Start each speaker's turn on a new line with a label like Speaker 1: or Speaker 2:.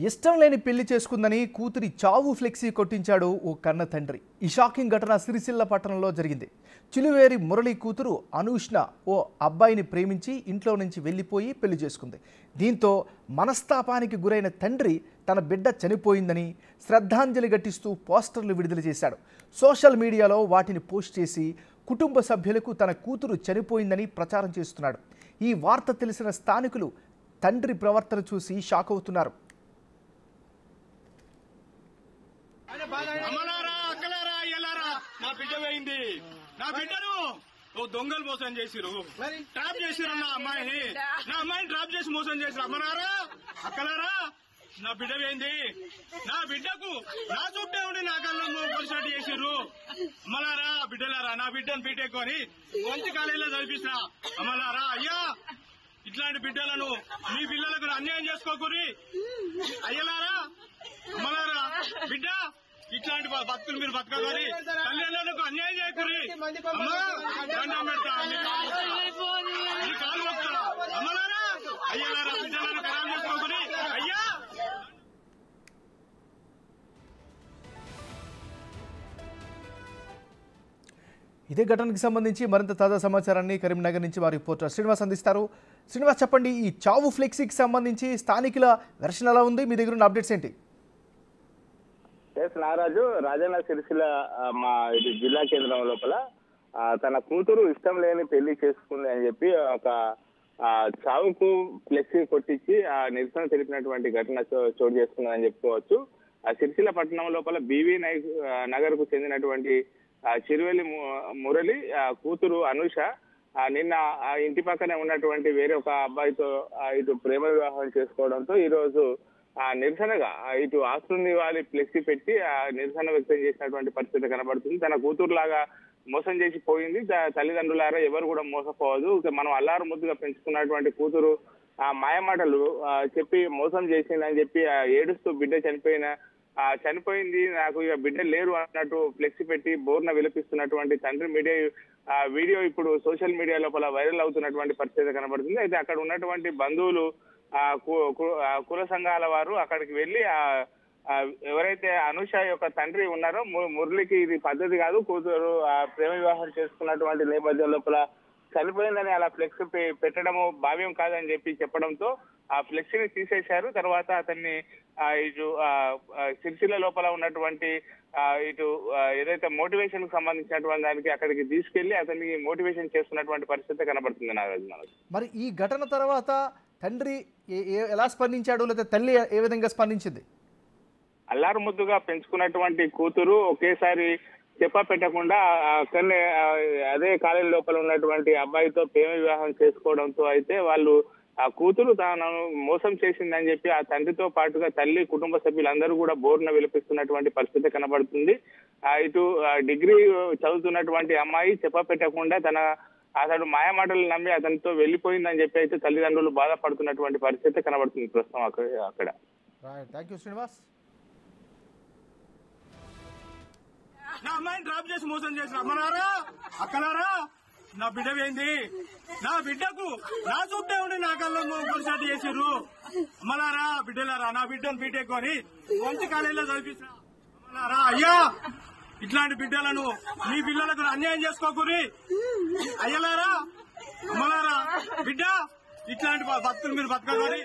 Speaker 1: ఇష్టం లేని పెళ్లి చేసుకుందని కూతురి చావు ఫ్లెక్సీ కొట్టించాడు ఓ కన్న తండ్రి. ఈ షాకింగ్ ఘటన సిరిసిల్ల పట్టణంలో జరిగింది. చిలువేరి మురళి కూతురు అనూష్ణ ఓ అబ్బాయిని ప్రేమించి ఇంట్లో నుంచి వెళ్ళిపోయి పెళ్లి చేసుకుంది. దీంతో మనస్తాపానికి గురైన తండ్రి తన బిడ్డ చనిపోయిందని శ్రద్ధాంజలి ఘటిస్తూ పోస్టర్లు విడుదల చేశాడు. సోషల్ మీడియాలో వాటిని పోస్ట్ చేసి కుటుంబ సభ్యులకు తన కూతురు చనిపోయిందని ప్రచారం చేస్తున్నాడు. ఈ వార్త తెలిసిన స్థానికులు తండ్రి ప్రవర్తన చూసి షాక్ అవుతున్నారు.
Speaker 2: నా బిడ్డ పోయింది. నా బిడ్డను దొంగలు మోసం చేసిరు, ట్రాప్ చేసిరు. నా అమ్మాయిని ట్రాప్ చేసి మోసం చేసిరు. అమ్మలారా అక్కలారా, నా బిడ్డ పోయింది. నా బిడ్డకు నా చుట్టే ఉండి నా కళ్ళను పరిచాటు చేసిర్రు. అమ్మలారా బిడ్డలారా, నా బిడ్డను పీటెక్కుని మంచి కాలేజీలో చదివిస్తున్నా. అమ్మలారా అయ్యా, ఇట్లాంటి బిడ్డలను మీ పిల్లలకు అన్యాయం చేసుకోకూరి. అయ్యలారా అమ్మలారా, బిడ్డ ఇట్లాంటి భక్తులు మీరు బతకగలి, తల్లిదండ్రులకు అన్యాయం చేయకూరి. దండం పెడతా, కాలు వస్తా. అమ్మలారా అయ్యలారా, బిడ్డలను ఖరాబ్ చేసుకోకూరి. అయ్యా,
Speaker 1: ఇదే ఘటనకు సంబంధించి మరింత తాజా సమాచారాన్ని కరీంనగర్ నుంచి మా రిపోర్టర్ శ్రీనివాస్ అందిస్తారు. శ్రీనివాస్, చెప్పండి, ఈ చావు ఫ్లెక్సీకి సంబంధించి స్థానికుల వెర్షన్ ఎలా ఉంది? మీ దగ్గర ఉన్న అప్డేట్స్ ఏంటి?
Speaker 3: ఎస్ నారాజు, రాజన్న సిరిసిల్ల మా జిల్లా కేంద్రం లోపల తన కూతురు ఇష్టం లేని పెళ్లి చేసుకుంది అని చెప్పి ఒక చావుకు ఫ్లెక్సీ కొట్టించి నిరసన తెలిపినటువంటి ఘటన చోటు చేసుకుందని చెప్పుకోవచ్చు. సిరిసిల్ల పట్టణం లోపల బీవీ నగర్ కు చెందినటువంటి చిరువెల్లి మురళి కూతురు అనూష నిన్న ఇంటి పక్కనే ఉన్నటువంటి వేరే ఒక అబ్బాయితో ఇటు ప్రేమ వివాహం చేసుకోవడంతో ఈ రోజు నిరసనగా ఇటు ఆస్తుని వాళ్ళ ఫ్లెక్సీ పెట్టి నిరసన వ్యక్తం చేసినటువంటి పరిస్థితి కనబడుతుంది. తన కూతురు లాగా మోసం చేసి పోయింది. తల్లిదండ్రులారా ఎవరు కూడా మోసపోవద్దు. మనం అల్లారు ముద్దుగా పెంచుకున్నటువంటి కూతురు మాయమాటలు చెప్పి మోసం చేసిందని చెప్పి ఏడుస్తూ బిడ్డ చనిపోయింది, నాకు ఇక బిడ్డ లేరు అన్నట్టు ఫ్లెక్సీ పెట్టి బోర్న విలపిస్తున్నటువంటి తండ్రి వీడియో ఇప్పుడు సోషల్ మీడియా లోపల వైరల్ అవుతున్నటువంటి పరిస్థితి కనబడుతుంది. అయితే అక్కడ ఉన్నటువంటి బంధువులు కుల సంఘాల వారు అక్కడికి వెళ్లి ఎవరైతే అనూష యొక్క తండ్రి ఉన్నారో మురళికి ఇది పద్ధతి కాదు, కూతురు ప్రేమ వివాహం చేసుకున్నటువంటి నేపథ్యం లోపల చనిపోయిందని అలా ఫ్లెక్స్ పెట్టడము భావ్యం కాదని చెప్పడంతో ఆ ఫ్లెక్సీని తీసేశారు. తర్వాత అతన్ని ఇటు సిరిసిల్ల లోపల ఉన్నటువంటి ఇటు ఏదైతే మోటివేషన్ కు సంబంధించినటువంటి దానికి అక్కడికి తీసుకెళ్లి అతన్ని మోటివేషన్ చేస్తున్నటువంటి పరిస్థితి కనబడుతుంది నారాజు.
Speaker 1: మరి ఈ ఘటన తర్వాత తండ్రి ఎలా స్పందించాడు, లేదా తల్లి ఏ విధంగా స్పందించింది?
Speaker 3: అల్లారు ముద్దుగా పెంచుకున్నటువంటి కూతురు ఒకేసారి చెప్ప పెట్టకుండా అక్కడనే అదే కాలేజీ లోపల ఉన్నటువంటి అబ్బాయితో ప్రేమ వివాహం చేసుకోవడంతో అయితే వాళ్ళు ఆ కూతురు తాను మోసం చేసిందని చెప్పి ఆ తండ్రితో పాటుగా తల్లి కుటుంబ సభ్యులందరూ కూడా బోర్న విలపిస్తున్నటువంటి పరిస్థితి కనబడుతుంది. ఇటు డిగ్రీ చదువుతున్నటువంటి అమ్మాయి చెప్ప పెట్టకుండా అతడు మాయమాటలు నమ్మి అతనితో వెళ్లిపోయిందని చెప్పి అయితే తల్లిదండ్రులు బాధపడుతున్నటువంటి పరిస్థితి కనబడుతుంది ప్రస్తుతం అక్కడ.
Speaker 1: థాంక్యూ శ్రీనివాస్.
Speaker 2: నా అమ్మాయిని డ్రాప్ చేసి మోసం చేసిన అమ్మలారా అక్కలారా, నా బిడ్డ పోయింది. నా బిడ్డకు నా చుట్టే ఉండి నా కళ్ళను పరిచాటు చేసిర్రు. అమ్మలారా బిడ్డలారా, నా బిడ్డను పీటెక్కుని మంచి కాలేజీలో చదివిస్తున్నా. అమ్మలారా అయ్యా, ఇట్లాంటి బిడ్డలను మీ పిల్లలకు అన్యాయం చేసుకోకూరి. అయ్యలారా అమ్మలారా, బిడ్డ ఇట్లాంటి భక్తులు మీరు బతకగలి.